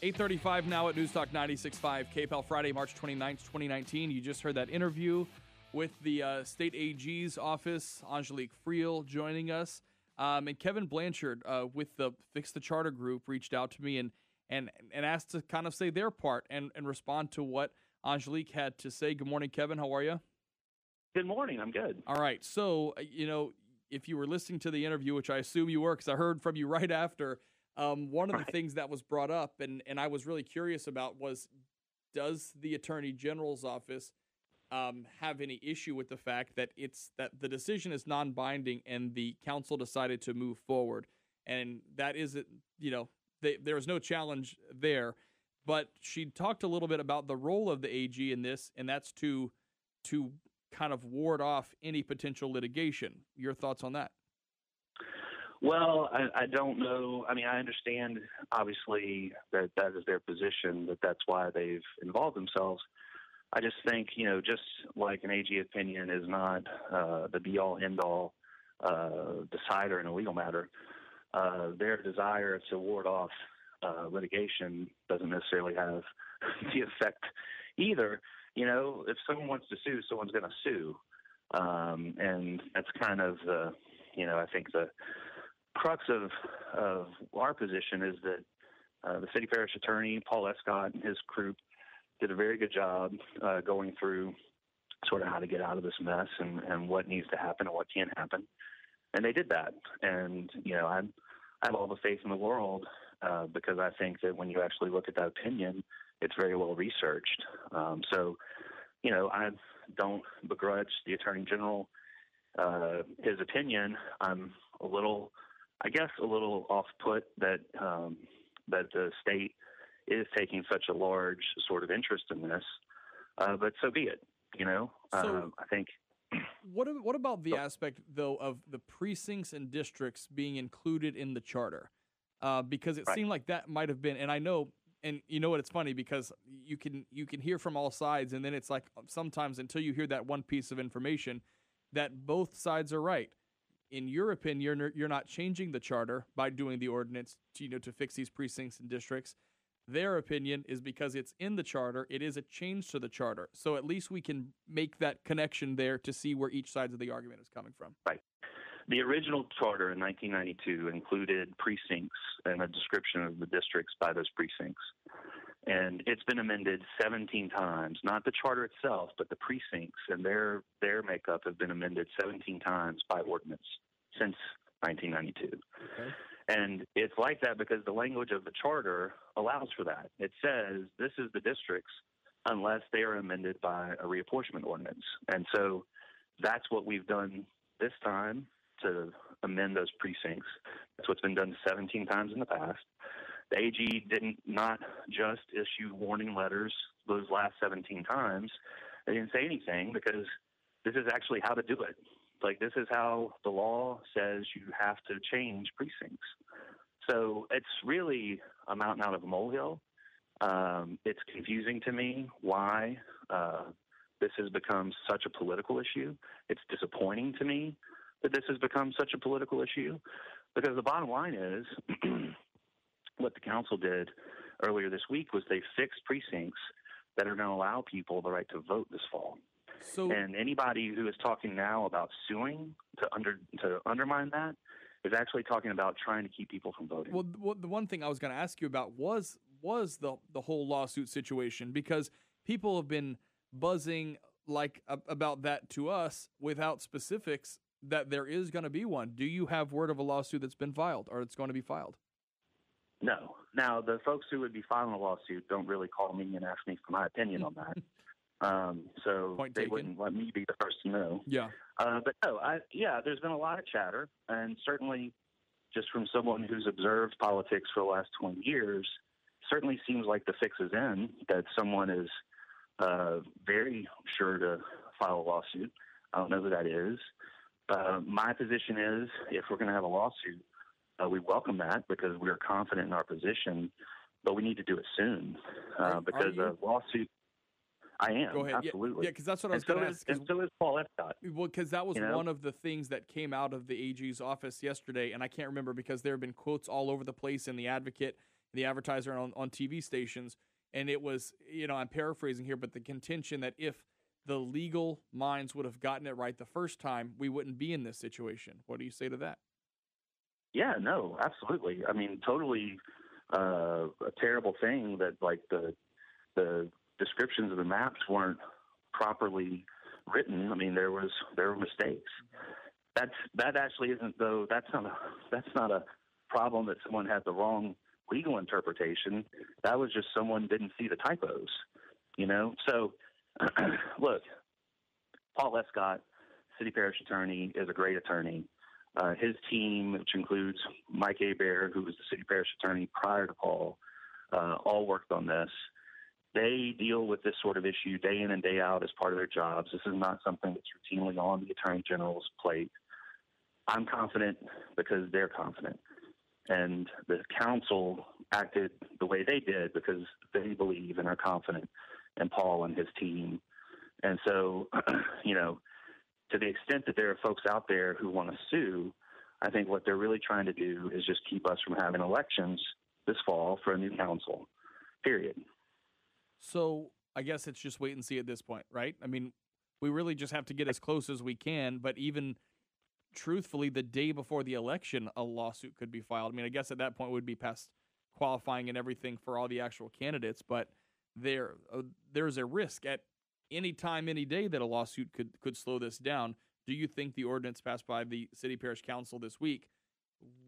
8:35 now at News Talk 96.5, KPEL, Friday, March 29th, 2019. You just heard that interview with the State AG's office, Angelique Friel joining us. And Kevin Blanchard with the Fix the Charter group reached out to me and asked to kind of say their part and respond to what Angelique had to say. Good morning, Kevin. How are you? Good morning. I'm good. All right. So, if you were listening to the interview, which I assume you were because I heard from you right after, one of the things that was brought up and I was really curious about was, does the Attorney General's office have any issue with the fact that that the decision is non-binding and the council decided to move forward? And that isn't, there is no challenge there. But she talked a little bit about the role of the AG in this, and that's to kind of ward off any potential litigation. Your thoughts on that? Well, I don't know. I mean, I understand, obviously, that is their position, that that's why they've involved themselves. I just think, just like an AG opinion is not the be-all, end-all decider in a legal matter, their desire to ward off litigation doesn't necessarily have the effect either. If someone wants to sue, someone's going to sue. And that's kind of I think the crux of our position is that the city parish attorney, Paul Escott, and his group did a very good job going through sort of how to get out of this mess and what needs to happen and what can't happen. And they did that. And, I have all the faith in the world because I think that when you actually look at that opinion, it's very well researched. So, I don't begrudge the Attorney General his opinion. I'm a little off-put that the state is taking such a large sort of interest in this, but so be it. So, I think. What about the aspect though of the precincts and districts being included in the charter? Because it seemed like that might have been, and I know, and you know what? It's funny because you can hear from all sides, and then it's like sometimes until you hear that one piece of information, that both sides are right. In your opinion, you're not changing the charter by doing the ordinance to fix these precincts and districts. Their opinion is because it's in the charter, it is a change to the charter. So at least we can make that connection there to see where each side of the argument is coming from. Right. The original charter in 1992 included precincts and a description of the districts by those precincts. And it's been amended 17 times, not the charter itself, but the precincts and their makeup have been amended 17 times by ordinance since 1992. Okay. And it's like that because the language of the charter allows for that. It says this is the districts unless they are amended by a reapportionment ordinance. And so that's what we've done this time to amend those precincts. That's what's been done 17 times in the past. The AG didn't not just issue warning letters those last 17 times. They didn't say anything because this is actually how to do it. Like, this is how the law says you have to change precincts. So it's really a mountain out of a molehill. It's confusing to me why this has become such a political issue. It's disappointing to me that this has become such a political issue because the bottom line is what the council did earlier this week was they fixed precincts that are going to allow people the right to vote this fall. So, and anybody who is talking now about suing to undermine that is actually talking about trying to keep people from voting. Well, the one thing I was going to ask you about was the whole lawsuit situation, because people have been buzzing about that to us without specifics that there is going to be one. Do you have word of a lawsuit that's been filed or it's going to be filed? No. Now, the folks who would be filing a lawsuit don't really call me and ask me for my opinion on that. So Point they taken. wouldn't let me be the first to know. Yeah. But no, there's been a lot of chatter, and certainly just from someone who's observed politics for the last 20 years, certainly seems like the fix is in, that someone is very sure to file a lawsuit. I don't know who that is. My position is if we're going to have a lawsuit, we welcome that because we're confident in our position, but we need to do it soon because a lawsuit. I am. Go ahead. Absolutely. Yeah, because that's what I was going to ask. And so is Paul Escott. Well, because that was one of the things that came out of the AG's office yesterday, and I can't remember because there have been quotes all over the place in the Advocate and the advertiser on TV stations. And it was, I'm paraphrasing here, but the contention that if the legal minds would have gotten it right the first time, we wouldn't be in this situation. What do you say to that? Yeah, no, absolutely. I mean, totally a terrible thing that like the descriptions of the maps weren't properly written. I mean, there were mistakes. That actually isn't though. That's not a problem that someone had the wrong legal interpretation. That was just someone didn't see the typos. So look, Paul Escott, city parish attorney, is a great attorney. His team, which includes Mike Hebert, who was the city parish attorney prior to Paul, all worked on this. They deal with this sort of issue day in and day out as part of their jobs. This is not something that's routinely on the Attorney General's plate. I'm confident because they're confident. And the council acted the way they did because they believe and are confident in Paul and his team. And so, to the extent that there are folks out there who want to sue, I think what they're really trying to do is just keep us from having elections this fall for a new council, period. So I guess it's just wait and see at this point, right? I mean, we really just have to get as close as we can, but even truthfully, the day before the election, a lawsuit could be filed. I mean, I guess at that point we'd be past qualifying and everything for all the actual candidates, but there's a risk at any time, any day that a lawsuit could slow this down. Do you think the ordinance passed by the City Parish Council this week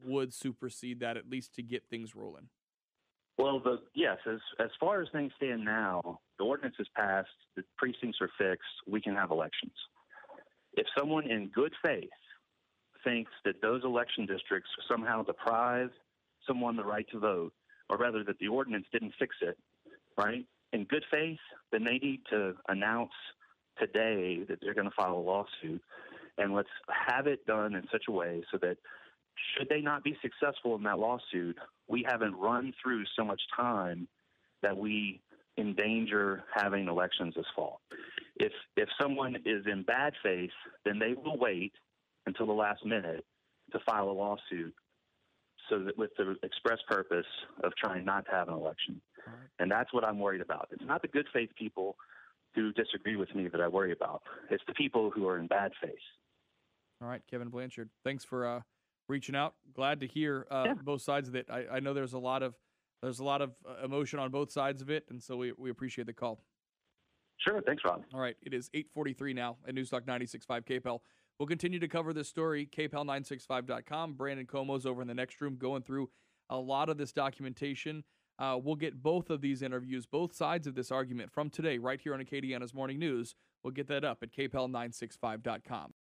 would supersede that, at least to get things rolling? Well, yes, as far as things stand now, the ordinance is passed, the precincts are fixed, we can have elections. If someone in good faith thinks that those election districts somehow deprive someone the right to vote, or rather that the ordinance didn't fix it, right, in good faith, then they need to announce today that they're going to file a lawsuit, and let's have it done in such a way so that should they not be successful in that lawsuit, we haven't run through so much time that we endanger having elections this fall. If someone is in bad faith, then they will wait until the last minute to file a lawsuit, so that with the express purpose of trying not to have an election. Right. And that's what I'm worried about. It's not the good faith people who disagree with me that I worry about. It's the people who are in bad faith. All right, Kevin Blanchard, thanks for reaching out. Glad to hear both sides of it. I know there's a lot of emotion on both sides of it, and so we appreciate the call. Sure. Thanks, Rob. All right. It is 8:43 now at Newstalk 96.5 KPEL. We'll continue to cover this story, kpel965.com. Brandon Como's over in the next room going through a lot of this documentation. We'll get both of these interviews, both sides of this argument from today right here on Acadiana's Morning News. We'll get that up at kpel965.com.